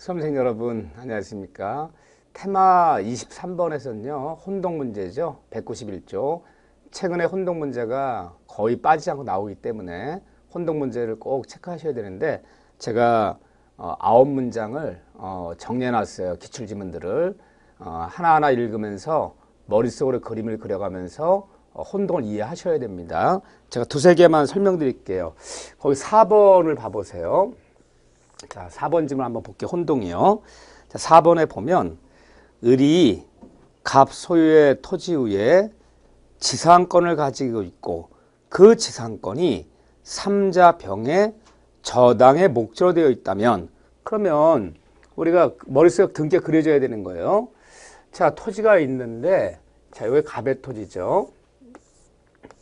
수험생 여러분 안녕하십니까. 테마 23번에서는요 혼동 문제죠. 191조. 최근에 혼동 문제가 거의 빠지지 않고 나오기 때문에 혼동 문제를 꼭 체크하셔야 되는데, 제가 9문장을 정리해 놨어요. 기출지문들을 하나하나 읽으면서 머릿속으로 그림을 그려가면서 혼동을 이해하셔야 됩니다. 제가 두세 개만 설명드릴게요. 거기 4번을 봐보세요. 자, 4번 질문 한번 볼게요. 혼동이요. 자, 4번에 보면 을이 갑 소유의 토지 위에 지상권을 가지고 있고 그 지상권이 삼자 병의 저당의 목적으로 되어 있다면, 그러면 우리가 머릿속에 등께 그려줘야 되는 거예요. 자, 토지가 있는데, 자, 여기 갑의 토지죠.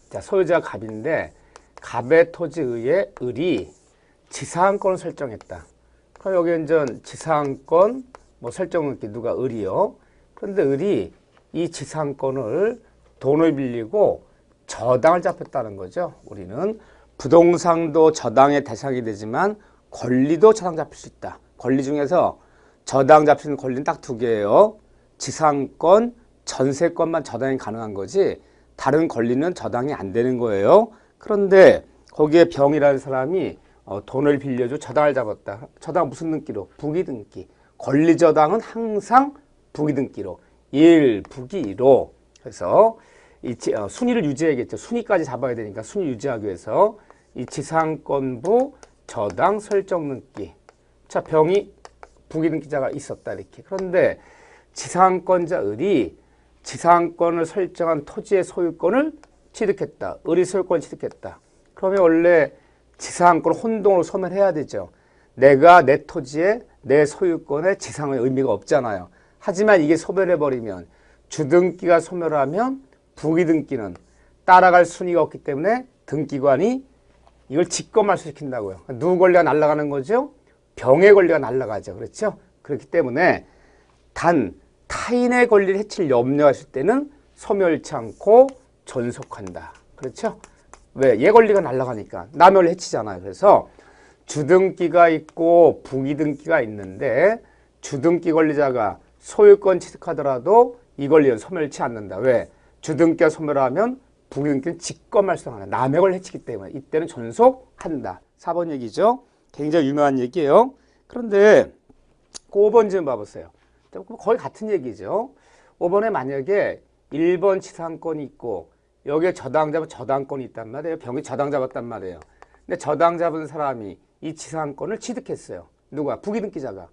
자, 소유자가 갑인데 갑의 토지에 을이 지상권을 설정했다. 그럼 여기 이제 지상권 설정은 누가? 을이요. 그런데 을이 이 지상권을 돈을 빌리고 저당을 잡혔다는 거죠. 우리는 부동산도 저당의 대상이 되지만 권리도 저당 잡힐 수 있다. 권리 중에서 저당 잡히는 권리는 딱 두 개예요. 지상권, 전세권만 저당이 가능한 거지 다른 권리는 저당이 안 되는 거예요. 그런데 거기에 병이라는 사람이 돈을 빌려줘 저당을 잡았다. 저당 무슨 등기로? 부기등기. 권리저당은 항상 부기등기로. 1, 부기 2로. 그래서 이 순위를 유지해야겠죠. 순위까지 잡아야 되니까 순위 유지하기 위해서 이 지상권부 저당 설정 등기. 자, 병이 부기등기자가 있었다 이렇게. 그런데 지상권자 을이 지상권을 설정한 토지의 소유권을 취득했다. 을이 소유권을 취득했다. 그러면 원래 지상권을 혼동으로 소멸해야 되죠. 내가 내 토지에 내 소유권에 지상의 의미가 없잖아요. 하지만 이게 소멸해버리면, 주등기가 소멸하면 부기등기는 따라갈 순위가 없기 때문에 등기관이 이걸 직권말소시킨다고요. 누구 권리가 날아가는 거죠? 병의 권리가 날아가죠. 그렇죠? 그렇기 때문에 단 타인의 권리를 해칠 염려가 있을 때는 소멸치 않고 존속한다. 그렇죠? 왜? 얘 권리가 날아가니까. 남의 권리 해치잖아요. 그래서 주등기가 있고 부기등기가 있는데 주등기 권리자가 소유권 취득하더라도 이 권리는 소멸치 않는다. 왜? 주등기가 소멸하면 부기등기는 직권말소한다. 남의 권리 해치기 때문에 이때는 존속한다. 4번 얘기죠. 굉장히 유명한 얘기예요. 그런데 그 5번 좀 봐보세요. 거의 같은 얘기죠. 5번에 만약에 1번 지상권이 있고 여기에 저당 잡은 저당권이 있단 말이에요. 병이 저당 잡았단 말이에요. 근데 저당 잡은 사람이 이 지상권을 취득했어요. 누가? 부기등기자가.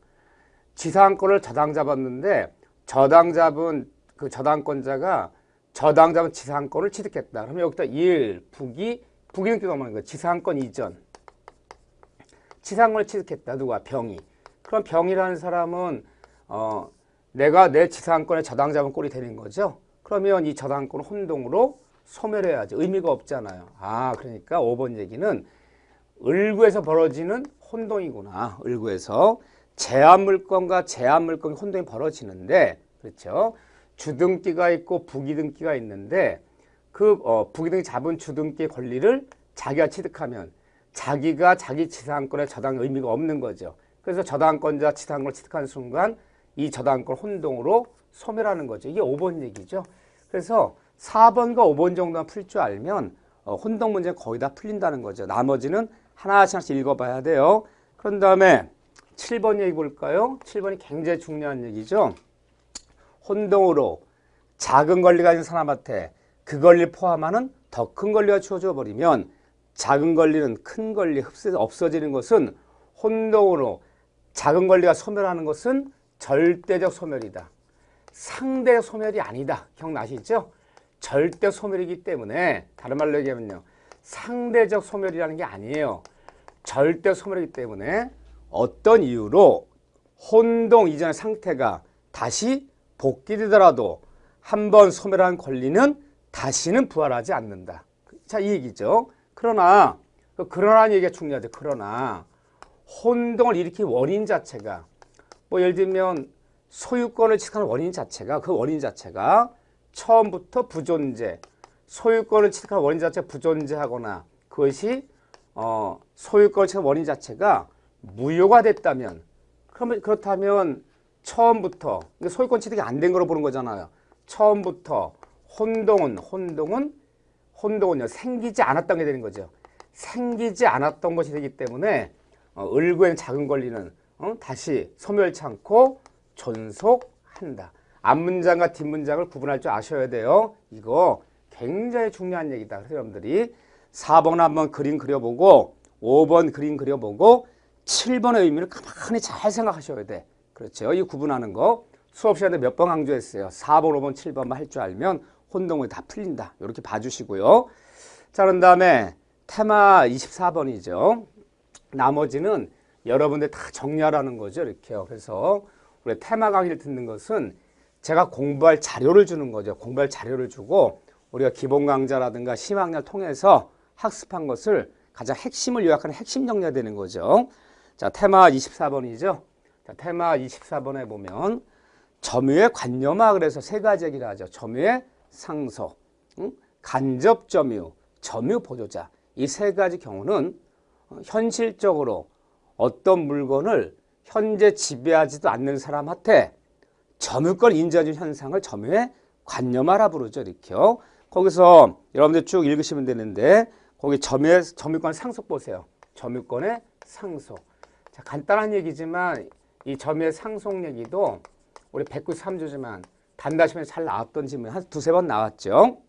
지상권을 저당 잡았는데 저당 잡은 그 저당권자가 저당 잡은 지상권을 취득했다. 그러면 여기다 1, 부기등기가 넘어가는 거예요. 지상권 이전. 지상권을 취득했다. 누가? 병이. 그럼 병이라는 사람은 내가 내 지상권에 저당 잡은 꼴이 되는 거죠. 그러면 이 저당권을 혼동으로 소멸해야지. 의미가 없잖아요. 아, 그러니까 5번 얘기는 을구에서 벌어지는 혼동이구나. 을구에서 제한물건과 제한물건의 혼동이 벌어지는데, 그렇죠? 주등기가 있고 부기등기가 있는데 그 부기등기 잡은 주등기의 권리를 자기가 취득하면 자기가 자기 지상권에 저당 의미가 없는 거죠. 그래서 저당권자 지상권을 취득하는 순간 이 저당권 혼동으로 소멸하는 거죠. 이게 5번 얘기죠. 그래서 4번과 5번 정도만 풀 줄 알면 혼동 문제는 거의 다 풀린다는 거죠. 나머지는 하나씩 읽어봐야 돼요. 그런 다음에 7번 얘기 볼까요? 7번이 굉장히 중요한 얘기죠. 혼동으로 작은 권리가 있는 사람한테 그 권리를 포함하는 더 큰 권리가 주어져 버리면 작은 권리는 큰 권리 없어지는 것은 혼동으로 작은 권리가 소멸하는 것은 절대적 소멸이다. 상대적 소멸이 아니다. 기억나시죠? 절대 소멸이기 때문에 다른 말로 얘기하면요. 상대적 소멸이라는 게 아니에요. 절대 소멸이기 때문에 어떤 이유로 혼동 이전의 상태가 다시 복귀되더라도 한번 소멸한 권리는 다시는 부활하지 않는다. 자, 이 얘기죠. 그러나라는 얘기가 중요하죠. 그러나 혼동을 일으킨 원인 자체가 예를 들면 소유권을 취득하는 원인 자체가 그 원인 자체가 처음부터 부존재, 소유권을 취득하는 원인 자체가 부존재하거나 그것이 소유권을 취득하는 원인 자체가 무효가 됐다면 그러면 그렇다면 처음부터 소유권 취득이 안 된 거로 보는 거잖아요. 처음부터 혼동은요 생기지 않았던 게 되는 거죠. 생기지 않았던 것이 되기 때문에 을구에는 작은 권리는 다시 소멸치 않고 존속한다. 앞문장과 뒷문장을 구분할 줄 아셔야 돼요. 이거 굉장히 중요한 얘기다. 그래서 여러분들이 4번 한번 그림 그려보고 5번 그림 그려보고 7번의 의미를 가만히 잘 생각하셔야 돼. 그렇죠. 이 구분하는 거 수업 시간에 몇 번 강조했어요. 4번, 5번, 7번만 할 줄 알면 혼동이 다 풀린다. 이렇게 봐주시고요. 자, 그런 다음에 테마 24번이죠. 나머지는 여러분들 다 정리하라는 거죠. 이렇게요. 그래서 우리 테마 강의를 듣는 것은 제가 공부할 자료를 주는 거죠. 공부할 자료를 주고 우리가 기본 강좌라든가 심화학년을 통해서 학습한 것을 가장 핵심을 요약하는 핵심 정리가 되는 거죠. 자, 테마 24번이죠. 자, 테마 24번에 보면 점유의 관념화 그래서 세 가지 얘기를 하죠. 점유의 상속, 간접 점유, 점유 보조자. 이 세 가지 경우는 현실적으로 어떤 물건을 현재 지배하지도 않는 사람한테 점유권 인정해준 현상을 점유의 관념화라 부르죠. 이렇게요. 거기서 여러분들 쭉 읽으시면 되는데 거기 점유권 상속 보세요. 점유권의 상속. 자, 간단한 얘기지만 이 점유의 상속 얘기도 우리 193조지만 단다시면 잘 나왔던 질문이 한 두세 번 나왔죠.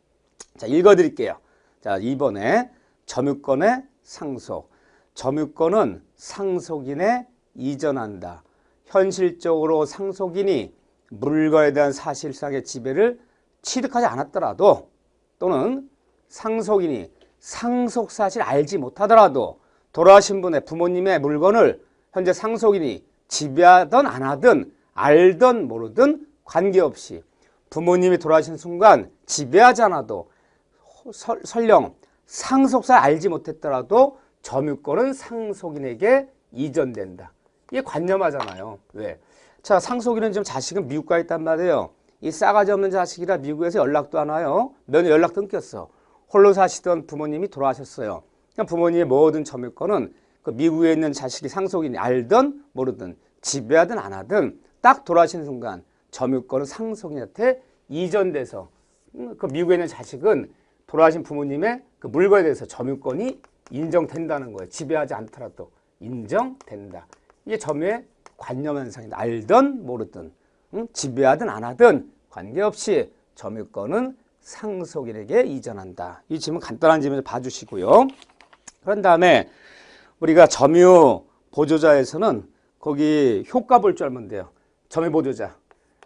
자, 읽어드릴게요. 자, 2번에 점유권의 상속. 점유권은 상속인에 이전한다. 현실적으로 상속인이 물건에 대한 사실상의 지배를 취득하지 않았더라도 또는 상속인이 상속 사실 알지 못하더라도 돌아가신 분의 부모님의 물건을 현재 상속인이 지배하든 안 하든 알든 모르든 관계없이 부모님이 돌아가신 순간 지배하지 않아도 설령 상속사 알지 못했더라도 점유권은 상속인에게 이전된다. 이게 관념하잖아요. 왜? 자, 상속인은 지금 자식은 미국 가 있단 말이에요. 이 싸가지 없는 자식이라 미국에서 연락도 안 와요. 몇 년 연락도 끊겼어. 홀로 사시던 부모님이 돌아가셨어요. 그러니까 부모님의 모든 점유권은 그 미국에 있는 자식이 상속인이 알든 모르든 지배하든 안 하든 딱 돌아가시는 순간 점유권은 상속인한테 이전돼서 그 미국에 있는 자식은 돌아가신 부모님의 그 물건에 대해서 점유권이 인정된다는 거예요. 지배하지 않더라도 인정된다. 이게 점유의 관념 현상이다. 알든 모르든 지배하든 안 하든 관계없이 점유권은 상속인에게 이전한다. 이 질문 간단한 질문을 봐주시고요. 그런 다음에 우리가 점유 보조자에서는 거기 효과 볼 줄 알면 돼요. 점유 보조자.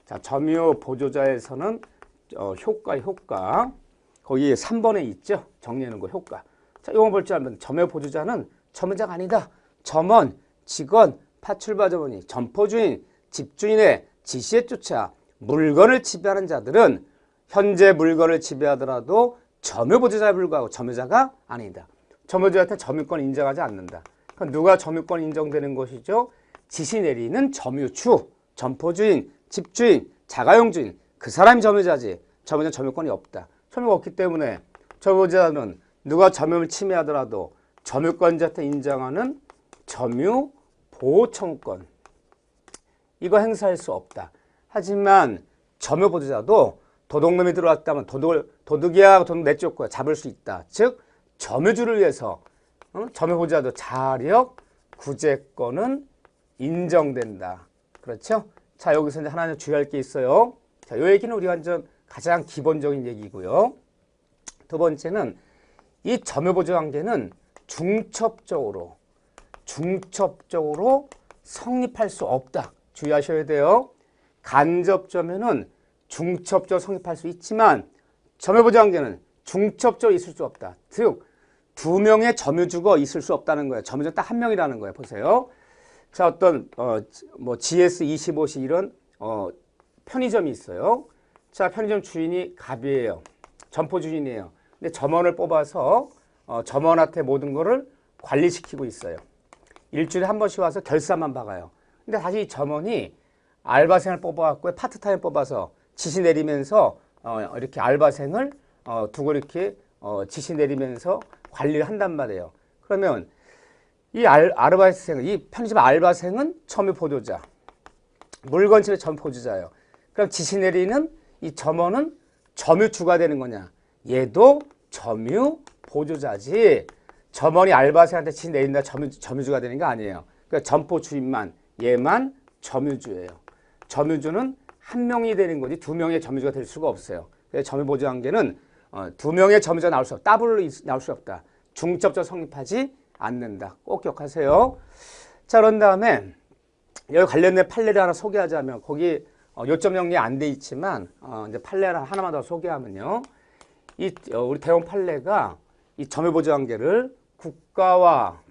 자, 점유 보조자에서는 효과. 거기 3번에 있죠. 정리하는 거 효과. 자, 이거 볼 줄 알면 점유 보조자는 점유자가 아니다. 점원, 직원, 파출바 점원이 점포주인, 집주인의 지시에 쫓아 물건을 지배하는 자들은 현재 물건을 지배하더라도 점유보조자에 불과하고 점유자가 아니다. 점유자한테 점유권 인정하지 않는다. 그럼 누가 점유권 인정되는 것이죠? 지시 내리는 점유주, 점포주인, 집주인, 자가용주인 그 사람이 점유자지. 점유자는 점유권이 없다. 점유가 없기 때문에 점유자는 누가 점유를 침해하더라도 점유권자한테 인정하는 점유보호청구권 이거 행사할 수 없다. 하지만 점유보조자도 도둑놈이 들어왔다면 도둑이야 도둑 내쫓고 잡을 수 있다. 즉 점유주를 위해서 점유보조자도 자력 구제권은 인정된다. 그렇죠? 자, 여기서 이제 하나 주의할 게 있어요. 자, 이 얘기는 우리 완전 가장 기본적인 얘기고요. 두 번째는 이 점유보조 관계는 중첩적으로 성립할 수 없다. 주의하셔야 돼요. 간접 점유는 중첩적으로 성립할 수 있지만 점유보조 관계는 중첩적으로 있을 수 없다. 즉, 두 명의 점유주가 있을 수 없다는 거예요. 점유주 딱 한 명이라는 거예요. 보세요. 자, 어떤 GS25시 이런 편의점이 있어요. 자, 편의점 주인이 갑이에요. 점포 주인이에요. 근데 점원을 뽑아서 점원한테 모든 거를 관리시키고 있어요. 일주일에 한 번씩 와서 결산만 박아요. 근데 다시 이 점원이 알바생을 뽑아갖고 파트타임 뽑아서 지시 내리면서 이렇게 알바생을 두고 이렇게 지시 내리면서 관리를 한단 말이에요. 그러면 이 알바생, 이 편의점 알바생은 점유 보조자, 물건치는 점유보조자예요. 그럼 지시 내리는 이 점원은 점유주가 되는 거냐? 얘도 점유보조자지. 점원이 알바생한테 지시 내린다 점유주가 되는 거 아니에요. 그러니까 점포 주인만 얘만 점유주예요. 점유주는 한 명이 되는 거지 두 명의 점유주가 될 수가 없어요. 그래서 점유보조 관계는 두 명의 점유주가 나올 수 없다. 더블로 나올 수 없다. 중첩적 성립하지 않는다. 꼭 기억하세요. 자, 그런 다음에 여기 관련된 판례를 하나 소개하자면 거기 요점 정리 안 돼 있지만 이제 판례를 하나만 더 소개하면요. 우리 대원 판례가 이 점유보조 관계를 국가와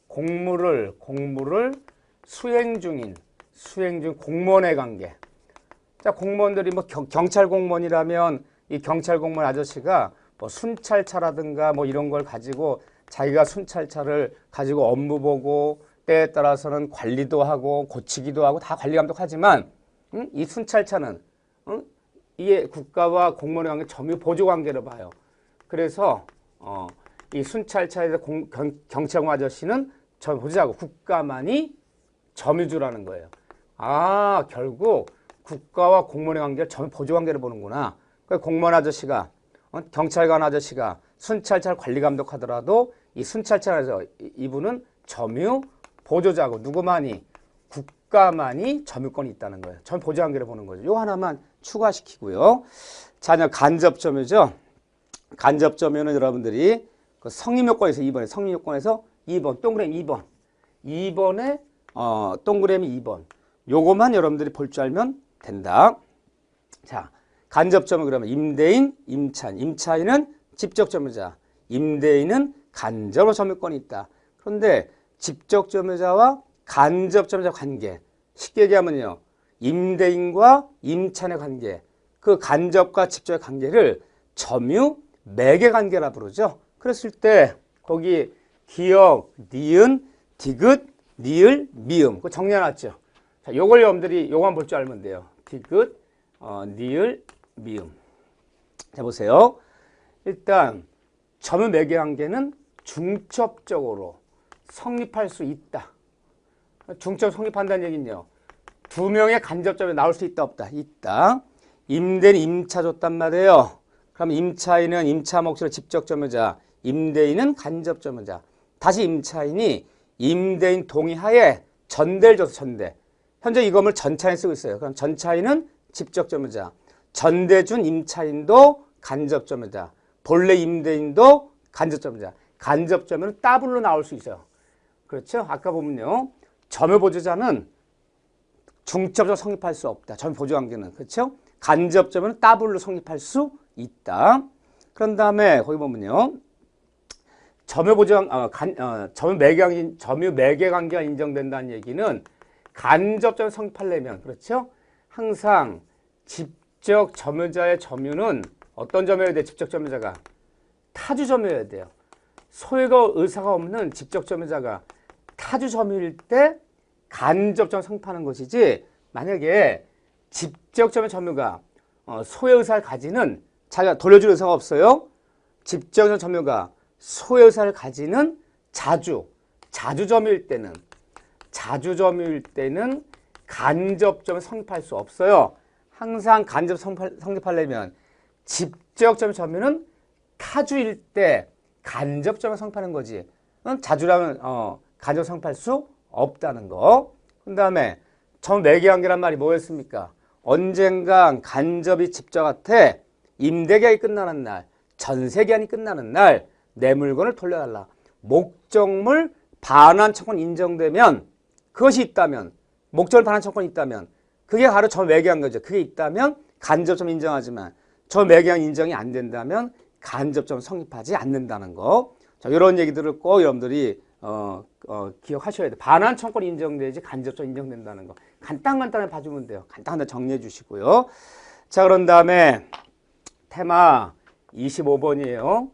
공무를 수행 중인 공무원의 관계. 자, 공무원들이 뭐 경찰 공무원이라면 이 경찰 공무원 아저씨가 뭐 순찰차라든가 뭐 이런 걸 가지고 자기가 순찰차를 가지고 업무 보고 때에 따라서는 관리도 하고 고치기도 하고 다 관리 감독하지만 이 순찰차는 이게 국가와 공무원의 관계 점유 보조 관계로 봐요. 그래서 이 순찰차에서 경찰공 아저씨는 점유 보조자고 국가만이 점유주라는 거예요. 아, 결국 국가와 공무원의 관계를 점유 보조 관계로 보는구나. 그러니까 공무원 아저씨가 경찰관 아저씨가 순찰차를 관리 감독하더라도 이 순찰차에서 이분은 점유 보조자고 누구만이 국가만이 점유권이 있다는 거예요. 점유 보조 관계를 보는 거죠. 요 하나만 추가시키고요. 자, 간접 점유죠. 간접 점유는 여러분들이 그 성립 요건에서 2번에 성립 요건에서 2번 동그라미 2번에 동그라미 2번 요거만 여러분들이 볼 줄 알면 된다. 자, 간접 점유 그러면 임대인, 임차인은 직접 점유자, 임대인은 간접으로 점유권이 있다. 그런데 직접 점유자와 간접 점유자 관계 쉽게 얘기하면요. 임대인과 임차인의 관계 그 간접과 직접의 관계를 점유 매개 관계라 부르죠. 그랬을 때 거기 기역, 니은, 디귿, 니을, 미음 그거 정리해놨죠. 자, 요걸 여러분들이 요거만 볼 줄 알면 돼요. 디귿, 니을, 미음. 자, 보세요. 일단 점유 매개 관계는 중첩적으로 성립할 수 있다. 중첩 성립한다는 얘기는요. 두 명의 간접점이 나올 수 있다 없다. 있다. 임대인 임차 줬단 말이에요. 그럼 임차인은 임차 몫으로 직접 점유자, 임대인은 간접 점유자. 다시 임차인이 임대인 동의하에 전대를 줘서 전대. 현재 이 건물 전차인 쓰고 있어요. 그럼 전차인은 직접 점유자. 전대 준 임차인도 간접 점유자. 본래 임대인도 간접 점유자. 간접 점유는 더블로 나올 수 있어요. 그렇죠? 아까 보면요. 점유 보조자는 중첩적으로 성립할 수 없다. 점유 보조 관계는. 그렇죠? 간접 점유는 더블로 성립할 수 있다. 그런 다음에 거기 보면요. 점유 매개 관계가 인정된다는 얘기는 간접 점유 성립하려면 그렇죠? 항상 직접 점유자의 점유는 어떤 점유여야 돼? 직접 점유자가 타주 점유여야 돼요. 소유가 의사가 없는 직접 점유자가 타주 점유일 때 간접 점유 성립하는 것이지 만약에 직접 점유가 소유 의사를 가지는 자기가 돌려줄 의사가 없어요. 직접 점유가 소유 의사를 가지는 자주 점유일 때는 간접 점유 성립할 수 없어요. 항상 간접 성립하려면 직접 점유는 타주일 때 간접 점유 성립하는 거지. 자주라면 간접 성립할 수 없다는 거. 그 다음에 점유 매개 관계란 말이 뭐였습니까? 언젠간 간접이 직접한테 임대계약이 끝나는 날, 전세계약이 끝나는 날 내 물건을 돌려달라. 목적물 반환 청구권 인정되면 그것이 있다면 목적물 반환 청구권이 있다면 그게 바로 점유 매개 관계죠. 그게 있다면 간접점 인정하지만 점유 매개 관계 인정이 안 된다면 간접점 성립하지 않는다는 거. 자, 이런 얘기들을 꼭 여러분들이 기억하셔야 돼요. 반환 청구권 인정돼야지 간접점 인정된다는 거. 간단하게 봐주면 돼요. 간단하게 정리해 주시고요. 자, 그런 다음에 테마 25번이에요.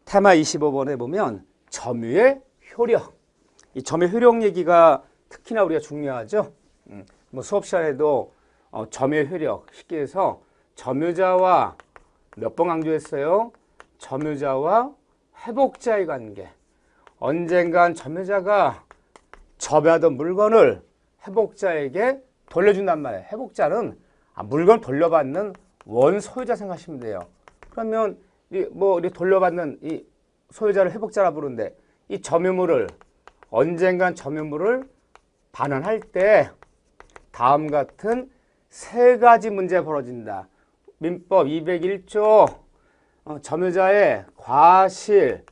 테마 25번에 보면 점유의 효력. 이 점유의 효력 얘기가 특히나 우리가 중요하죠. 뭐 수업 시간에도 점유의 효력 쉽게 해서 점유자와 몇 번 강조했어요? 점유자와 회복자의 관계. 언젠간 점유자가 점유하던 물건을 회복자에게 돌려준단 말이에요. 회복자는 물건 돌려받는 원소유자 생각하시면 돼요. 그러면 이 돌려받는 이 소유자를 회복자라 부르는데 이 점유물을 언젠간 점유물을 반환할 때 다음 같은 세 가지 문제가 벌어진다. 민법 201조 점유자의 과실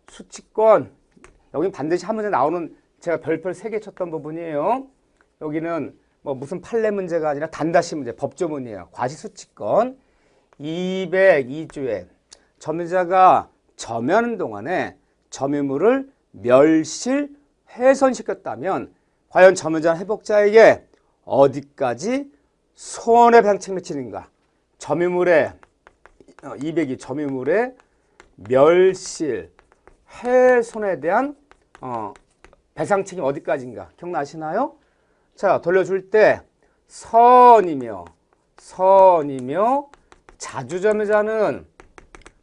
수취권. 여기 반드시 한 문제 나오는 제가 별표 3개 쳤던 부분이에요. 여기는 뭐 무슨 판례 문제가 아니라 단다시 문제, 법조문이에요. 과실수취권 202조에 점유자가 점유하는 동안에 점유물을 멸실, 훼손시켰다면 과연 점유자는 회복자에게 어디까지 손해배상 책임을 지는가? 점유물의 202 점유물의 멸실, 훼손에 대한 배상 책임 어디까지인가? 기억나시나요? 자, 돌려줄 때 선이며 자주점유자는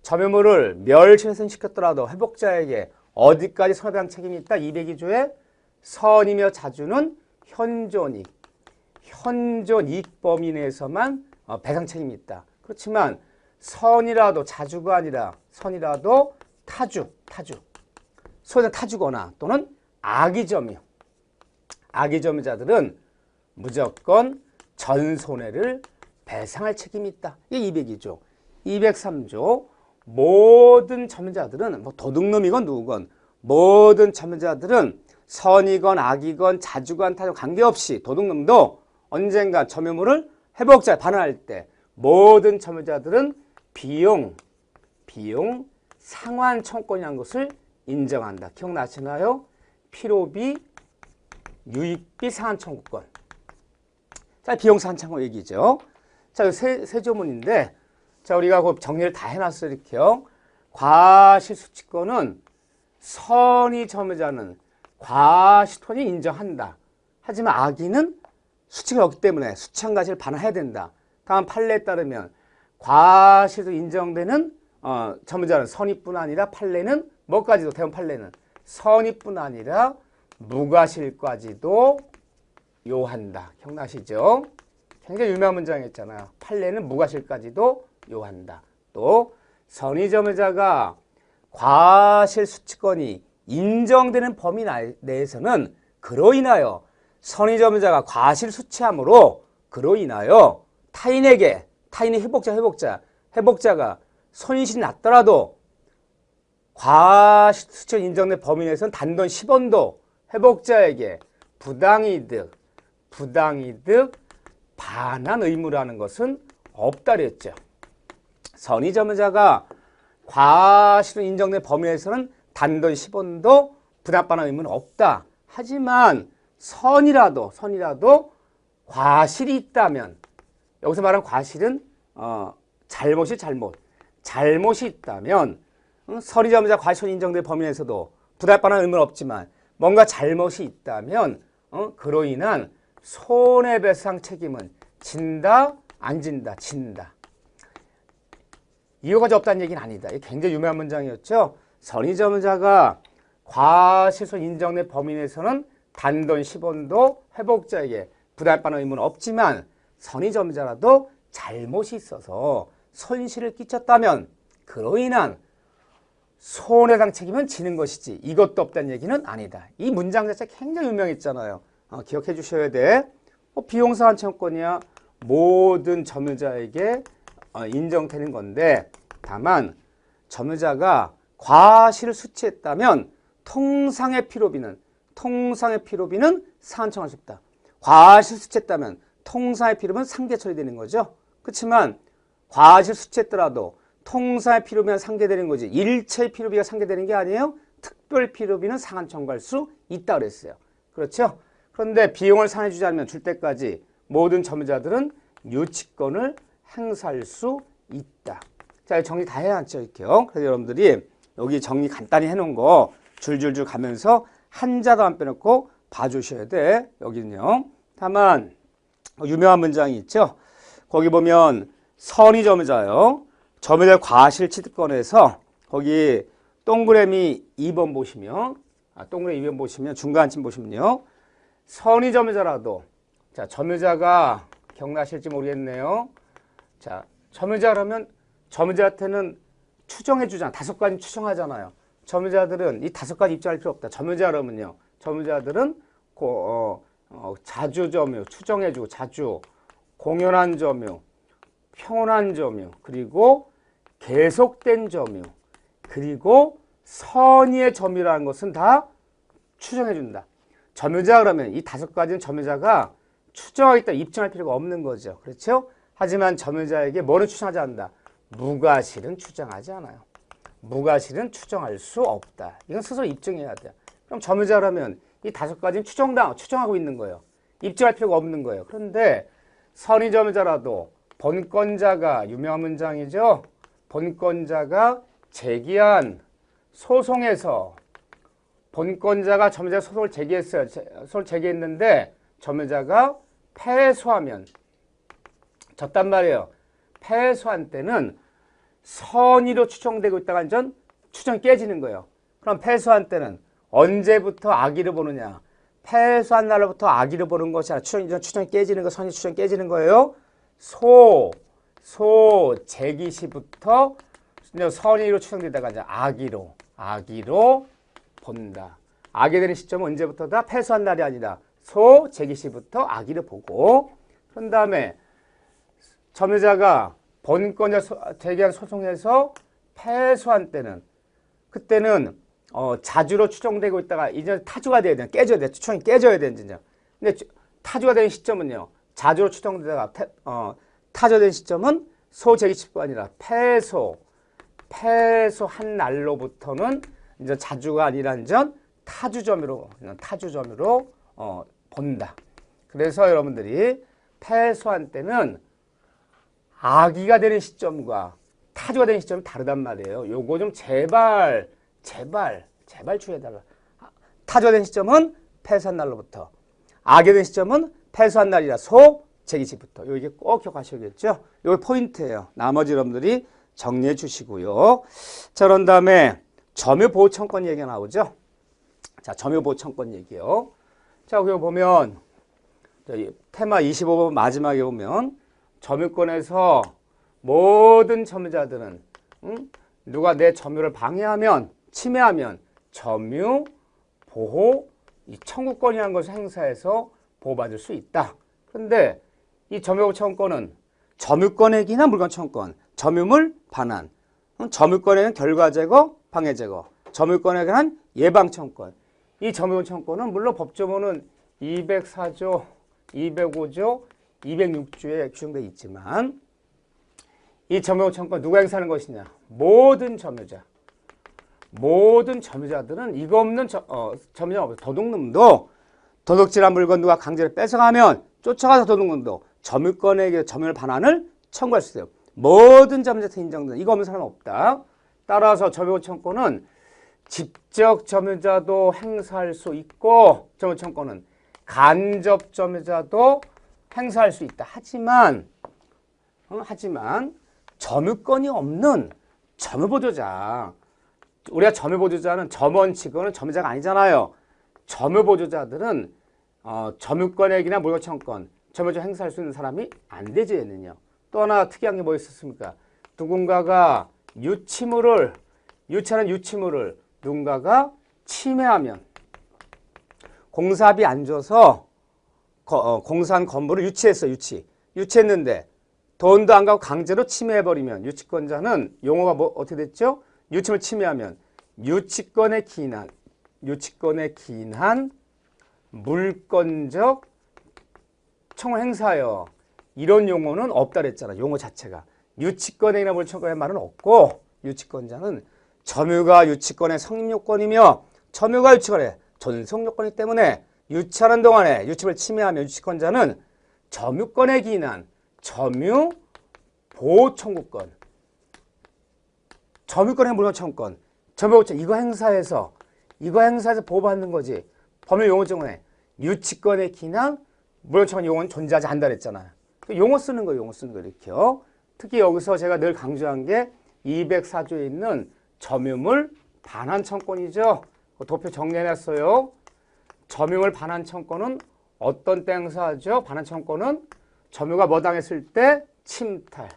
점유물을 멸실훼손시켰더라도 회복자에게 어디까지 손해배상 책임이 있다? 202조에 선이며 자주는 현존이익 범위 내에서만 배상 책임이 있다. 그렇지만 선이라도 자주가 아니라 선이라도 타주거나 또는 악의점유자들은 무조건 전손해를 배상할 책임이 있다. 이게 202조. 203조 모든 점유자들은 도둑놈이건 누구건 모든 점유자들은 선이건 악이건 자주건 타주 관계없이 도둑놈도 언젠가 점유물을 회복자에 반환할 때 모든 점유자들은 비용 상환 청구권이라는 것을 인정한다. 기억나시나요? 필요비, 유익비 상환 청구권. 자, 비용 상환 청구 얘기죠. 자, 세 조문인데, 자, 우리가 그 정리를 다 해놨어요. 이렇게요. 과실수취권은 선의 점유자는 과실토니 인정한다. 하지만 악의는 수치가 없기 때문에 수치한 과실을 반환해야 된다. 다음 판례에 따르면 과실도 인정되는 점유자는 선의뿐 아니라 판례는 뭐까지도 대부분 판례는 선의뿐 아니라 무과실까지도 요한다. 기억나시죠? 굉장히 유명한 문장이었잖아요. 판례는 무과실까지도 요한다. 또 선의 점유자가 과실 수취권이 인정되는 범위 내에서는 그로 인하여 선의 점유자가 과실 수취함으로 그로 인하여 타인이 회복자가 손실이 났더라도 과실 수취권 인정된 범위 내에서는 단돈 10원도 회복자에게 부당이득 반환 의무라는 것은 없다 그랬죠. 선의 점유자가 과실로 인정된 범위 내에서는 단돈 10원도 부당반환 의무는 없다. 하지만 선이라도 과실이 있다면, 여기서 말하는 과실은 잘못이 있다면 선의 점유자 과실 인정된 범위 내에서도 부당반환 의무는 없지만 뭔가 잘못이 있다면 그로 인한 손해배상 책임은 진다, 안 진다, 진다. 이거까지 없다는 얘기는 아니다. 이게 굉장히 유명한 문장이었죠. 선의 점유자가 과실손 인정된 범위 내에서는 단돈 10원도 회복자에게 부당반환 의무는 없지만 선의 점유자라도 잘못이 있어서 손실을 끼쳤다면 그로 인한 손해배상 책임은 지는 것이지 이것도 없다는 얘기는 아니다. 이 문장 자체가 굉장히 유명했잖아요. 기억해 주셔야 돼. 비용상환 청구권이야 모든 점유자에게 인정되는 건데, 다만 점유자가 과실을 수취했다면 통상의 피로비는 상환 청구할 수 없다. 과실 수취했다면 통상의 피로비는 상계 처리되는 거죠. 그렇지만 과실 수취했더라도 통상의 피로비는 상계되는 거지 일체의 피로비가 상계되는 게 아니에요. 특별 피로비는 상환 청구할 수 있다 그랬어요. 그렇죠? 그런데 비용을 상환해주지 않으면 줄 때까지 모든 점유자들은 유치권을 행사할 수 있다. 자, 정리 다 해놨죠, 이렇게요. 그래서 여러분들이 여기 정리 간단히 해놓은 거 줄줄줄 가면서 한자도 안 빼놓고 봐주셔야 돼. 여기는요. 다만 유명한 문장이 있죠. 거기 보면 선의 점유자요. 점유자 과실 취득권에서 거기 동그라미 2번 보시면 중간쯤 보시면요. 선의 점유자라도 자, 점유자가 기억나실지 모르겠네요. 자, 점유자라면 점유자한테는 추정해 주잖아. 5가지 추정하잖아요. 점유자들은 이 5가지 입증할 필요 없다. 점유자라면요. 점유자들은 자주 점유, 추정해 주고 자주, 공연한 점유, 평온한 점유, 그리고 계속된 점유, 그리고 선의의 점유라는 것은 다 추정해 준다. 점유자 그러면 이 5가지는 점유자가 추정하겠다 입증할 필요가 없는 거죠. 그렇죠? 하지만 점유자에게 뭐를 추정하지 않는다? 무과실은 추정하지 않아요. 무과실은 추정할 수 없다. 이건 스스로 입증해야 돼. 그럼 점유자라면 이 5가지는 추정하고 있는 거예요. 입증할 필요가 없는 거예요. 그런데 선의 점유자라도 본권자가 유명한 문장이죠. 본권자가 제기한 소송에서 본권자가 점유자 소송을 제기했어요. 소송을 제기했는데 점유자가 패소하면 졌단 말이에요. 패소한 때는 선의로 추정되고 있다가 완전 추정이 깨지는 거예요. 그럼 패소한 때는 언제부터 악의를 보느냐? 패소한 날로부터 악의를 보는 것이 아니라 추정이 깨지는 거, 선의 추정이 깨지는 거예요. 제기 시부터 선의로 추정되다가 이제 악의로 본다. 악이 되는 시점은 언제부터다? 패소한 날이 아니라 제기 시부터 악의를 보고, 그런 다음에 점유자가 본권자 제기한 소송에서 패소한 때는 그때는 자주로 추정되고 있다가 이제 타주가 돼야 돼. 깨져야 돼. 추정이 깨져야 돼. 이제. 근데 타주가 되는 시점은요. 자주로 추정되다가 타주된 시점은 소제기시가 아니라 패소한 날로부터는 이제 자주가 아니라 이제 타주점유로 본다. 그래서 여러분들이 패소한 때는 악의가 되는 시점과 타주가 되는 시점이 다르단 말이에요. 요거 좀 제발 주의해달라. 타주가 되는 시점은 패소한 날로부터, 악의 되는 시점은 패소한 날이라 제기시부터. 요게 꼭 기억하셔야겠죠. 요게 포인트예요. 나머지 여러분들이 정리해 주시고요. 자, 그런 다음에 점유보호청권 얘기가 나오죠. 자, 점유보호청권 얘기요. 자, 여기 보면 테마 25번 마지막에 보면 점유권에서 모든 점유자들은 누가 내 점유를 방해하면, 침해하면 점유보호 청구권이라는 것을 행사해서 보호받을 수 있다. 그런데 이 점유보호청구권은 점유권액이나 물건청구권, 점유물 반환, 점유권에는 결과제거, 방해제거, 점유권에 관한 예방청구권. 이 점유보호청구권은 물론 법조문은 204조, 205조, 206조에 규정되어 있지만 이 점유보호청구권 누가 행사하는 것이냐? 모든 점유자들은 이거 없는 점유자 없어. 도둑놈도 도둑질한 물건 누가 강제로 뺏어가면 쫓아가서 도둑놈도 점유권에게 점유물 반환을 청구할 수 있어요. 모든 점유자한테 인정되는 이거 없는 사람은 없다. 따라서 점유보호청구권은 직접 점유자도 행사할 수 있고 점유보호청구권은 간접 점유자도 행사할 수 있다. 하지만 점유권이 없는 점유보조자, 우리가 점유보조자는 점원치고는 점유자가 아니잖아요. 점유보조자들은 점유권액이나 물건청구권, 점유자 행사할 수 있는 사람이 안 되죠. 얘는요. 또 하나 특이한 게 뭐 있었습니까? 누군가가 유치하는 유치물을 누군가가 침해하면 공사비 안 줘서 공사한 건물을 유치했는데 돈도 안 가고 강제로 침해해버리면 유치권자는 용어가 어떻게 됐죠? 유치물 침해하면 유치권에 기인한 물권적 청구 행사요. 이런 용어는 없다 그랬잖아. 용어 자체가. 유치권행위나 물청구의 말은 없고 유치권자는 점유가 유치권의 성립요건이며 점유가 유치권의 존속요건이기 때문에 유치하는 동안에 유치를 침해하면 유치권자는 점유권에 기인한 점유보호청구권, 점유권의 물건청구권, 점유보호청 이거 행사해서 보호받는 거지. 법률 용어 중에 유치권에 기인한 물건청구권 용어는 존재하지 않는다 그랬잖아요. 용어 쓰는 거예요. 이렇게요. 특히 여기서 제가 늘 강조한 게 204조에 있는 점유물 반환청권이죠. 도표 정리해놨어요. 점유물 반환청권은 어떤 때 행사하죠? 반환청구권은 점유가 뭐 당했을 때? 침탈.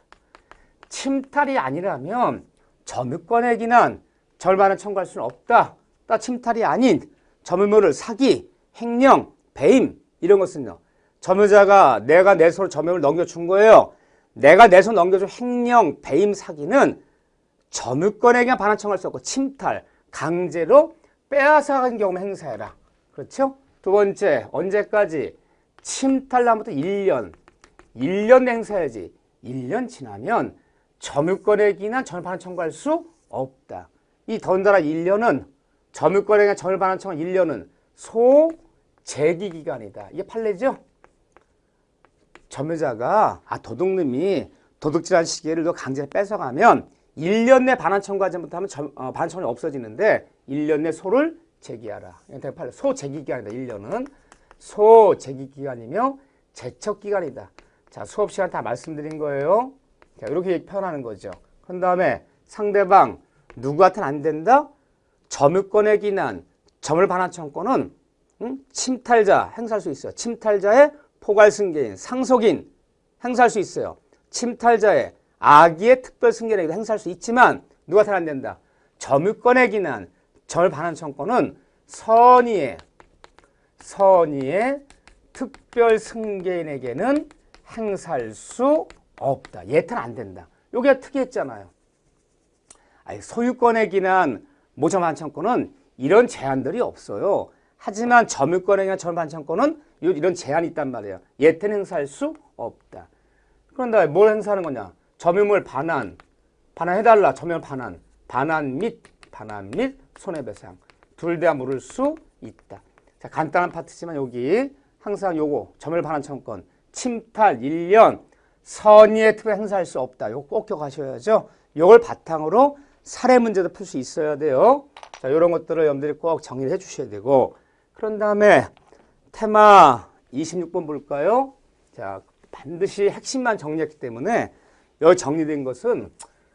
침탈이 아니라면 점유권에 기난 절반을 청구할 수는 없다. 딱 침탈이 아닌 점유물을 사기, 횡령, 배임 이런 것은요. 점유자가 내가 내 손으로 점유물을 넘겨준 거예요. 내가 내 손 넘겨준 횡령, 배임, 사기는 점유권에 기한 반환 청구할 수 없고 침탈, 강제로 빼앗아간 경우만 행사해라. 그렇죠? 두 번째, 언제까지? 침탈 날부터 1년. 1년 행사해야지. 1년 지나면 점유권에 기난 점유 반환 청구할 수 없다. 이 더군다나 1년은 점유권에 기한 점유 반환 청구 1년은 소재기 기간이다. 이게 판례죠? 점유자가 도둑놈이 도둑질한 시계를 너 강제로 뺏어가면 1년 내 반환 청구하지 못하면 반환 청구가 없어지는데 1년 내 소를 제기하라. 소제기 기간이다. 1년은 소제기 기간이며 제척 기간이다. 자, 수업 시간 다 말씀드린 거예요. 자, 이렇게 표현하는 거죠. 그런 다음에 상대방 누구한테는 안 된다? 점유권에 기난 점유 반환 청구권은 침탈자 행사할 수 있어요. 침탈자의 포괄 승계인, 상속인 행사할 수 있어요. 침탈자의 악의의 특별 승계인에게도 행사할 수 있지만 누구한테는 안 된다? 점유권에 기난 점유 반환 청구권은 선의의 특별 승계인에게는 행사할 수 없다. 얘한테는 안 된다. 요게 특이했잖아요. 소유권에 기난 모점 반환청구는 이런 제한들이 없어요. 하지만 점유권에 기난 점유 반환청구는 이런 제한이 있단 말이에요. 얘한테는 행사할 수 없다. 그런데 뭘 행사하는 거냐? 점유물 반환해달라. 점유물 반환 및 손해배상 둘 다 물을 수 있다. 자, 간단한 파트지만 여기 항상 요거 점유물 반환 청구권 침탈 1년 선의의 특별 행사할 수 없다. 요거 꼭 기억하셔야죠. 요걸 바탕으로 사례 문제도 풀 수 있어야 돼요. 자, 요런 것들을 여러분들이 꼭 정리를 해 주셔야 되고 그런 다음에 테마 26번 볼까요? 자, 반드시 핵심만 정리했기 때문에 여기 정리된 것은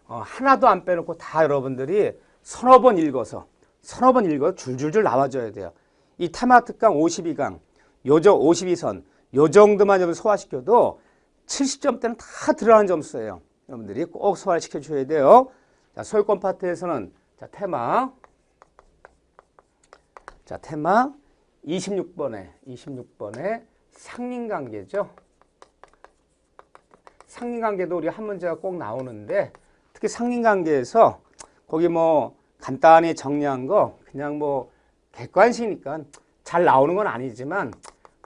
하나도 안 빼놓고 다 여러분들이 서너 번 읽어서 줄줄줄 나와줘야 돼요. 이 테마 특강 52강, 52선 요 정도만 좀 소화시켜도 70점대는 다 들어가는 점수예요. 여러분들이 꼭 소화를 시켜줘야 돼요. 자, 소유권 파트에서는 테마 26번에 상린관계죠. 상린관계도 우리 한 문제가 꼭 나오는데 특히 상린관계에서 거기 뭐 간단히 정리한 거 그냥 뭐 객관식이니까 잘 나오는 건 아니지만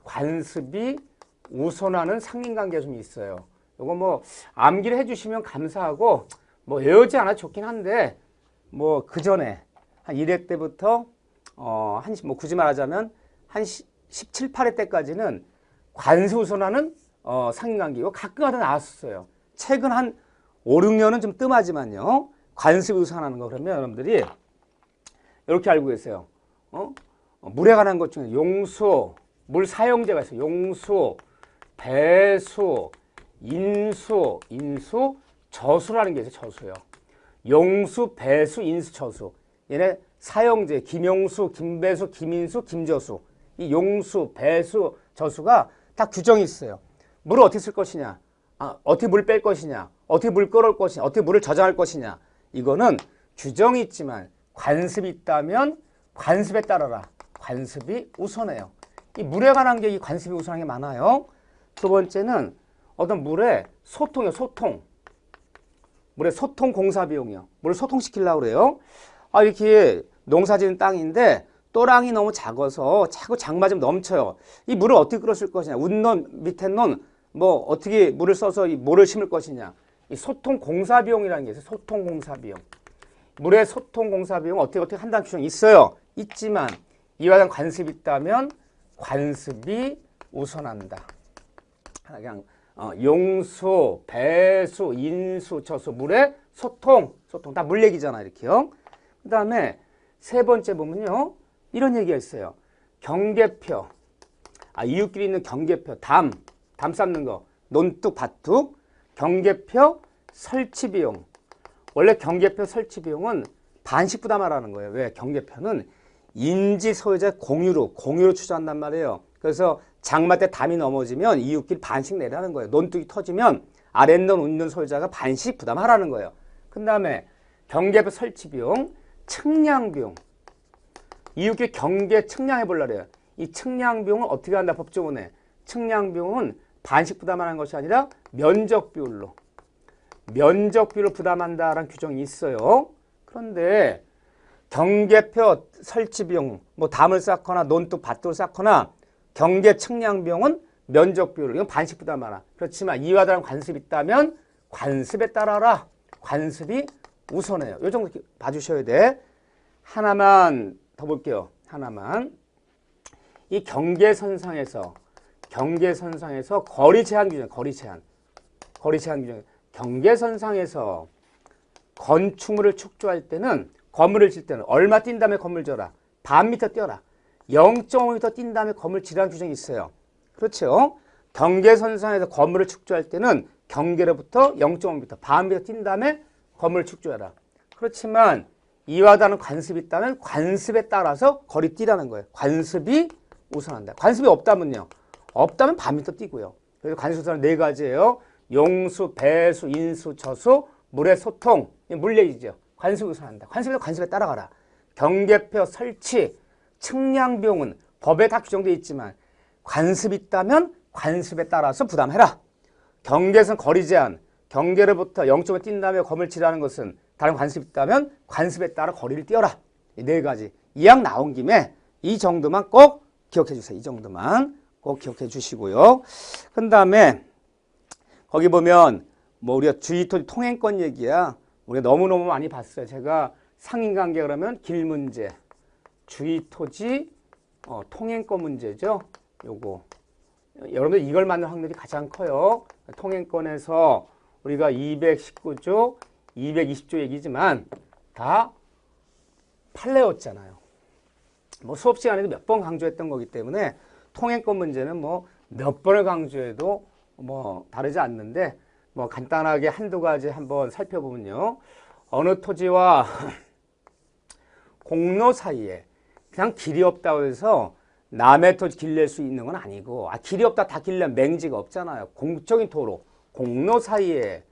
관습이 우선하는 상린관계가 좀 있어요. 요거 뭐 암기를 해주시면 감사하고 뭐 외우지 않아도 좋긴 한데 뭐 그 전에 한 1회 때부터 굳이 말하자면 한 17, 18회 때까지는 관습 우선하는 상린관계 이거 가끔가다 나왔었어요. 최근 한 5, 6년은 좀 뜸하지만요. 관습 우선하는 거 그러면 여러분들이 이렇게 알고 계세요. 물에 관한 것 중에 용수, 물 사용제가 있어요. 용수, 배수, 인수, 저수라는 게 있어요. 저수요. 용수, 배수, 인수, 저수. 얘네 사용제, 김용수, 김배수, 김인수, 김저수. 이 용수, 배수, 저수가 다 규정이 있어요. 물을 어떻게 쓸 것이냐, 어떻게 물 뺄 것이냐, 어떻게 물 끓을 것이냐, 어떻게 물을 저장할 것이냐. 이거는 규정이 있지만 관습이 있다면 관습에 따라라. 관습이 우선해요. 이 물에 관한 게 이 관습이 우선한 게 많아요. 두 번째는 어떤 물의 소통이요. 물의 소통 공사 비용이요. 물을 소통시키려고 그래요. 이렇게 농사지은 땅인데 또랑이 너무 작아서 자꾸 장마좀 넘쳐요. 이 물을 어떻게 끌어쓸 것이냐. 운논, 밑에 논, 뭐 어떻게 물을 써서 이 뭐를 심을 것이냐. 이 소통 공사 비용이라는 게 있어요. 소통 공사 비용. 물의 소통 공사 비용 어떻게 한다는 규정이 있어요. 있지만 이와 같은 관습이 있다면 관습이 우선한다. 그냥 용수, 배수, 인수, 저수, 물의 소통 다 물 얘기잖아 이렇게요. 그 다음에 세 번째 보면요. 이런 얘기가 있어요. 경계표. 이웃끼리 있는 경계표. 담 쌓는 거. 논뚝, 밭뚝. 경계표 설치 비용. 원래 경계표 설치 비용은 반씩 부담하라는 거예요. 왜? 경계표는 인지 소유자 공유로 추정한단 말이에요. 그래서 장마 때 담이 넘어지면 이웃길 반씩 내라는 거예요. 논둑이 터지면 아랫논 윗논 소유자가 반씩 부담하라는 거예요. 그 다음에 경계표 설치 비용, 측량 비용. 이웃길 경계 측량해 보려고 그래요. 이 측량 비용을 어떻게 한다 법조문에. 측량 비용은 반씩 부담하는 것이 아니라 면적 비율로 부담한다라는 규정이 있어요. 그런데 경계표 설치 비용, 뭐 담을 쌓거나 논둑 밭돌을 쌓거나 경계 측량 비용은 면적 비율로 이건 반씩 부담하라. 그렇지만 이와 다른 관습이 있다면 관습에 따라라. 관습이 우선해요. 요 정도 봐주셔야 돼. 하나만 더 볼게요. 하나만. 이 경계선상에서 거리 제한 규정, 거리 제한 규정. 경계선상에서 건축물을 축조할 때는 건물을 질 때는 얼마 뛴 다음에 건물 져라. 반 미터 뛰어라. 0.5m 뛴 다음에 건물 지라는 규정이 있어요. 그렇죠? 경계선상에서 건물을 축조할 때는 경계로부터 0.5m, 반 미터 뛴 다음에 건물을 축조해라. 그렇지만 이와 다른 관습이 있다면 관습에 따라서 거리 뛰라는 거예요. 관습이 우선한다. 관습이 없다면요. 없다면 반 미터 뛰고요. 그래서 관습 우선은 네 가지예요. 용수, 배수, 인수, 저수, 물의 소통, 물레이죠. 관습이 우선한다. 관습에 따라가라. 경계표 설치, 측량 비용은 법에 다 규정되어 있지만 관습이 있다면 관습에 따라서 부담해라. 경계선 거리 제한, 경계로부터 0.5 뛴 다음에 건물 칠하는 것은 다른 관습이 있다면 관습에 따라 거리를 띄어라. 이 네 가지. 이왕 나온 김에 이 정도만 꼭 기억해 주세요. 이 정도만 꼭 기억해 주시고요. 그 다음에 거기 보면 뭐 우리가 주의토지 통행권 얘기야. 우리가 너무너무 많이 봤어요. 제가 상인관계 그러면 길 문제, 주의토지 통행권 문제죠. 요거. 여러분들 이걸 만날 확률이 가장 커요. 통행권에서 우리가 219조, 220조 얘기지만 다 판례였잖아요. 뭐 수업 시간에도 몇 번 강조했던 거기 때문에 통행권 문제는 뭐 몇 번을 강조해도 뭐 다르지 않는데 뭐 간단하게 한두 가지 한번 살펴보면요. 어느 토지와 공로 사이에 그냥 길이 없다고 해서 남의 토지 길 낼 수 있는 건 아니고, 길이 없다 다 길 내면 맹지가 없잖아요. 공적인 도로, 공로 사이에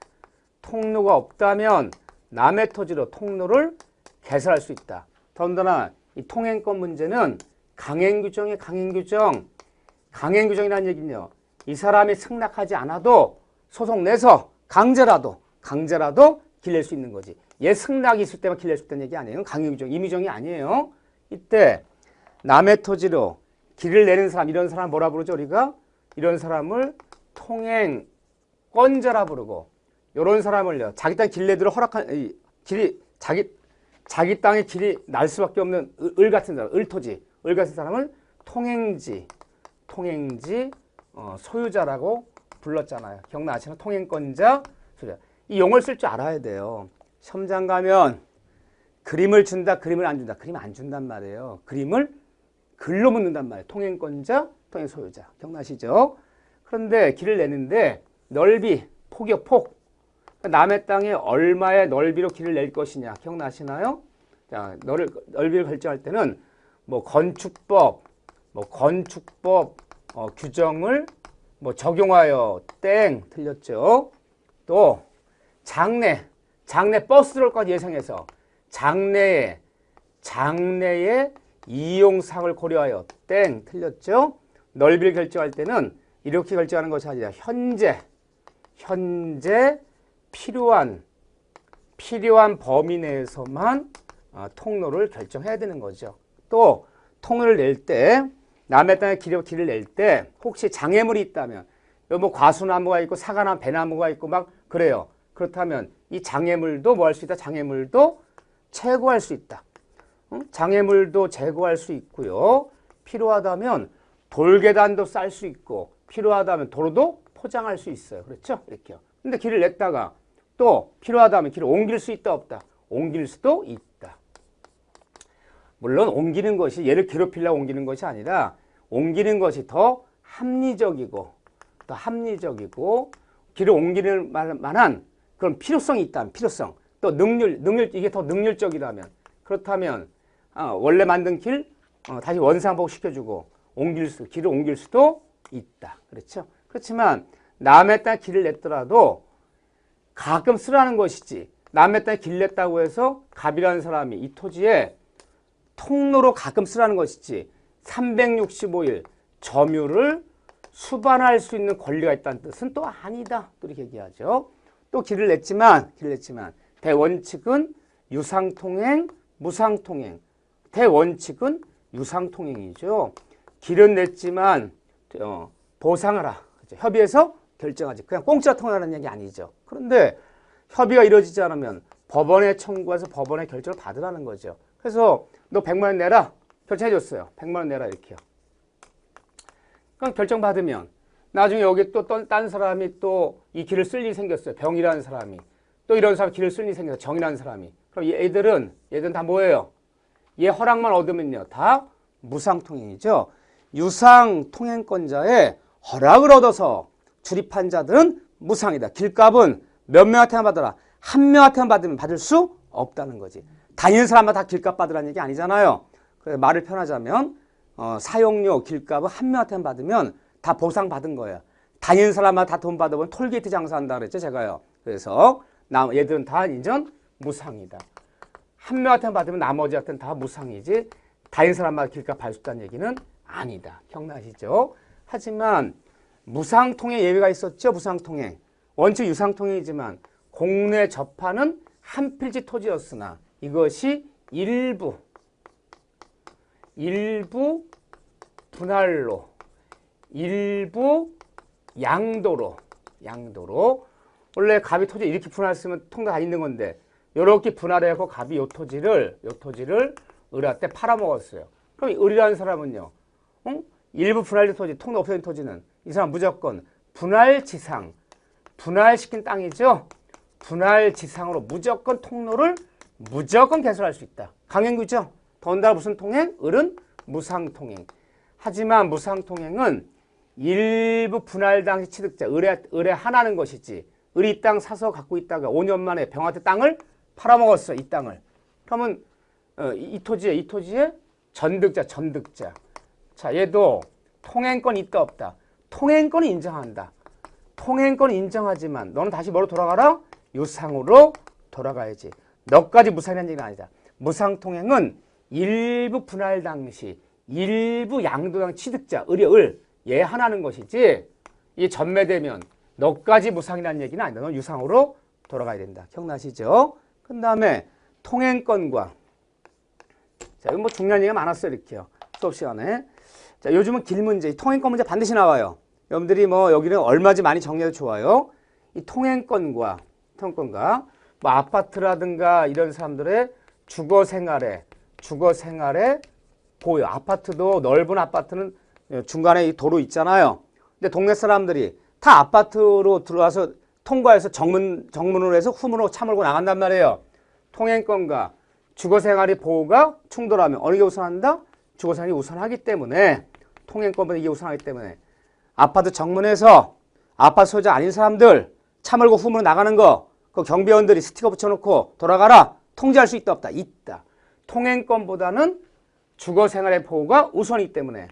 통로가 없다면 남의 토지로 통로를 개설할 수 있다. 더군다나 이 통행권 문제는 강행규정이에요. 강행규정이라는 얘기는요. 이 사람이 승낙하지 않아도 소송 내서 강제라도 길 낼 수 있는 거지. 얘 승낙이 있을 때만 길 낼 수 있다는 얘기 아니에요. 강행규정, 임의정이 아니에요. 이때 남의 토지로 길을 내는 사람, 이런 사람 뭐라 부르죠? 우리가 이런 사람을 통행권자라 부르고, 이런 사람을요, 자기 땅 길 내도록 허락한 길이 자기 땅에 길이 날 수밖에 없는 을 같은 사람, 을토지, 을 같은 사람을 통행지 소유자라고 불렀잖아요. 기억나시나요? 통행권자, 소유자. 이 용어를 쓸 줄 알아야 돼요. 시험장 가면 그림을 준다, 그림을 안 준다. 그림 안 준단 말이에요. 그림을 글로 묻는단 말이에요. 통행권자, 통행 소유자. 기억나시죠? 그런데 길을 내는데 넓이, 폭이요, 폭. 남의 땅에 얼마의 넓이로 길을 낼 것이냐. 기억나시나요? 자, 넓이를 결정할 때는 뭐 건축법 규정을 뭐 적용하여 땡 틀렸죠. 또 장래 버스 들어올 것 예상해서 장래에 이용사항을 고려하여 땡 틀렸죠. 넓이를 결정할 때는 이렇게 결정하는 것이 아니라 현재 필요한 범위 내에서만 통로를 결정해야 되는 거죠. 또 통로를 낼 때, 남의 땅에 길을 낼 때 혹시 장애물이 있다면, 여기 뭐 과수나무가 있고 사과나무, 배나무가 있고 막 그래요. 그렇다면 이 장애물도 뭐 할 수 있다? 장애물도 제거할 수 있다. 장애물도 제거할 수 있고요. 필요하다면 돌계단도 쌀 수 있고, 필요하다면 도로도 포장할 수 있어요. 그렇죠? 이렇게요. 근데 길을 냈다가 또 필요하다면 길을 옮길 수 있다, 없다? 옮길 수도 있다. 물론 옮기는 것이 얘를 괴롭히려고 옮기는 것이 아니라 옮기는 것이 더 합리적이고 길을 옮기는 만한 그런 필요성이 있다면, 필요성, 또 능률 이게 더 능률적이라면, 그렇다면 원래 만든 길 다시 원상복구 시켜주고 길을 옮길 수도 있다. 그렇죠? 그렇지만 남의 땅에 길을 냈더라도 가끔 쓰라는 것이지 남의 땅에 길 냈다고 해서 갑이라는 사람이 이 토지에 통로로 가끔 쓰라는 것이지 365일 점유를 수반할 수 있는 권리가 있다는 뜻은 또 아니다. 또 이렇게 얘기하죠. 또 길을 냈지만 대원칙은 유상통행, 무상통행. 대원칙은 유상통행이죠. 길은 냈지만 보상하라. 협의해서 결정하지. 그냥 공짜 통화하는 얘기 아니죠. 그런데 협의가 이루어지지 않으면 법원에 청구해서 법원의 결정을 받으라는 거죠. 그래서 너 100만 원 내라. 결정해줬어요. 100만 원 내라 이렇게요. 그럼 결정 받으면 나중에 여기 또 딴 사람이 또 이 길을 쓸 일이 생겼어요. 병이라는 사람이. 또 이런 사람 길을 쓸 일이 생겼어요. 정이라는 사람이. 그럼 얘들은 다 뭐예요? 얘 허락만 얻으면요. 다 무상통행이죠. 유상통행권자의 허락을 얻어서 출입한 자들은 무상이다. 길값은 몇 명한테만 받아라. 한 명한테만 받으면 받을 수 없다는 거지. 다니는 사람마다 다 길값 받으라는 얘기 아니잖아요. 그래서 말을 편하자면 사용료 길값을 한 명한테만 받으면 다 보상받은 거예요. 다니는 사람마다 다 돈 받으면 톨게이트 장사한다 그랬죠 제가요. 그래서 얘들은 다 인전 무상이다. 한 명한테만 받으면 나머지한테는 다 무상이지 다니는 사람마다 길값 받을 수 있다는 얘기는 아니다. 기억나시죠? 하지만 무상통행 예외가 있었죠. 무상통행. 원칙 유상통행이지만 공내 접하는 한 필지 토지였으나 이것이 일부 분할로 일부 양도로 원래 갑이 토지 이렇게 분할했으면 통도 다 있는 건데 이렇게 분할해서 갑이 요 토지를 을한테 팔아먹었어요. 그럼 을이라는 사람은요. 일부 분할된 토지, 통도 없어진 토지는 이 사람 무조건 분할지상, 분할시킨 땅이죠. 분할지상으로 무조건 통로를 무조건 개설할 수 있다. 강행구죠. 더군다나 무슨 통행? 을은 무상통행. 하지만 무상통행은 일부 분할 당시 취득자, 을에 하나는 것이지. 을이 이 땅 사서 갖고 있다가 5년 만에 병한테 땅을 팔아먹었어. 이 땅을. 그러면 이 토지에 전득자. 자, 얘도 통행권이 있다 없다. 통행권은 인정한다. 통행권은 인정하지만 너는 다시 뭐로 돌아가라? 유상으로 돌아가야지. 너까지 무상이라는 얘기는 아니다. 무상통행은 일부 분할 당시 일부 양도당 취득자, 얘 하나는 것이지 이 전매되면 너까지 무상이라는 얘기는 아니다. 넌 유상으로 돌아가야 된다. 기억나시죠? 그 다음에 통행권과 자, 이건 뭐 중요한 얘기가 많았어요. 이렇게요. 수업 시간에. 자, 요즘은 길 문제, 통행권 문제 반드시 나와요. 여러분들이 뭐 여기는 얼마지 많이 정리해도 좋아요. 이 통행권과 뭐 아파트라든가 이런 사람들의 주거 생활에 보여. 아파트도 넓은 아파트는 중간에 이 도로 있잖아요. 근데 동네 사람들이 다 아파트로 들어와서 통과해서 정문으로 해서 후문으로 차 몰고 나간단 말이에요. 통행권과 주거생활의 보호가 충돌하면 어느 게 우선한다? 주거생활이 우선하기 때문에 통행권보다 이게 우선하기 때문에 아파트 정문에서 아파트 소유자 아닌 사람들 차 몰고 후문으로 나가는 거 그 경비원들이 스티커 붙여놓고 돌아가라 통제할 수 있다 없다? 있다. 통행권보다는 주거생활의 보호가 우선이기 때문에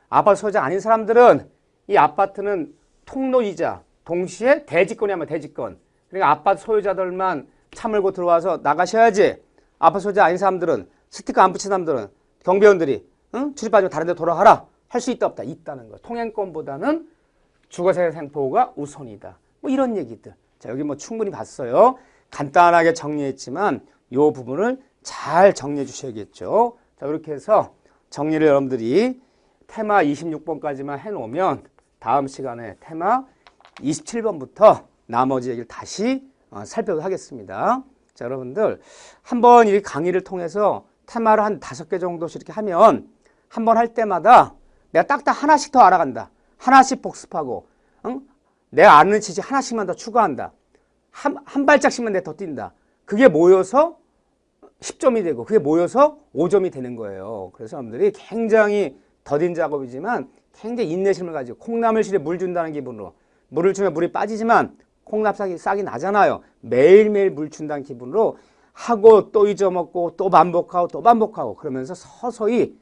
아파트 소유자 아닌 사람들은 이 아파트는 통로이자 동시에 대지권이 하면 대지권. 그러니까 아파트 소유자들만 차 몰고 들어와서 나가셔야지. 아파트 소유자 아닌 사람들은 스티커 안 붙인 사람들은 경비원들이 출입 빠지면 다른 데 돌아가라 할 수 있다 없다? 있다는 거. 통행권보다는 주거생활 보호가 우선이다. 뭐 이런 얘기들. 자, 여기 뭐 충분히 봤어요. 간단하게 정리했지만 이 부분을 잘 정리해 주셔야겠죠. 자, 이렇게 해서 정리를 여러분들이 테마 26번까지만 해놓으면 다음 시간에 테마 27번부터 나머지 얘기를 다시 살펴보도록 하겠습니다. 자, 여러분들 한번 이 강의를 통해서 테마를 한 5개 정도씩 이렇게 하면 한 번 할 때마다 내가 딱딱 하나씩 더 알아간다. 하나씩 복습하고 내가 아는 지식 하나씩만 더 추가한다. 한 발짝씩만 내가 더 뛴다. 그게 모여서 10점이 되고 그게 모여서 5점이 되는 거예요. 그래서 여러분들이 굉장히 더딘 작업이지만 굉장히 인내심을 가지고 콩나물실에 물 준다는 기분으로 물을 주면 물이 빠지지만 콩나물싹이 나잖아요. 매일매일 물 준다는 기분으로 하고 또 잊어먹고 또 반복하고 그러면서 서서히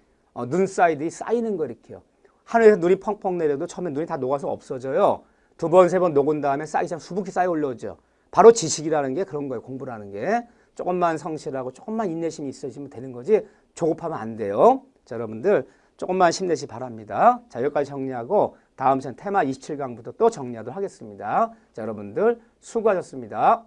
눈 사이드에 쌓이는 거 이렇게요. 하늘에서 눈이 펑펑 내려도 처음에 눈이 다 녹아서 없어져요. 두 번, 세 번 녹은 다음에 쌓이면 수북히 쌓여 올라오죠. 바로 지식이라는 게 그런 거예요. 공부라는 게. 조금만 성실하고 조금만 인내심이 있으시면 되는 거지 조급하면 안 돼요. 자, 여러분들 조금만 힘내시 바랍니다. 자, 여기까지 정리하고 다음 시간 테마 27강부터 또 정리하도록 하겠습니다. 자, 여러분들 수고하셨습니다.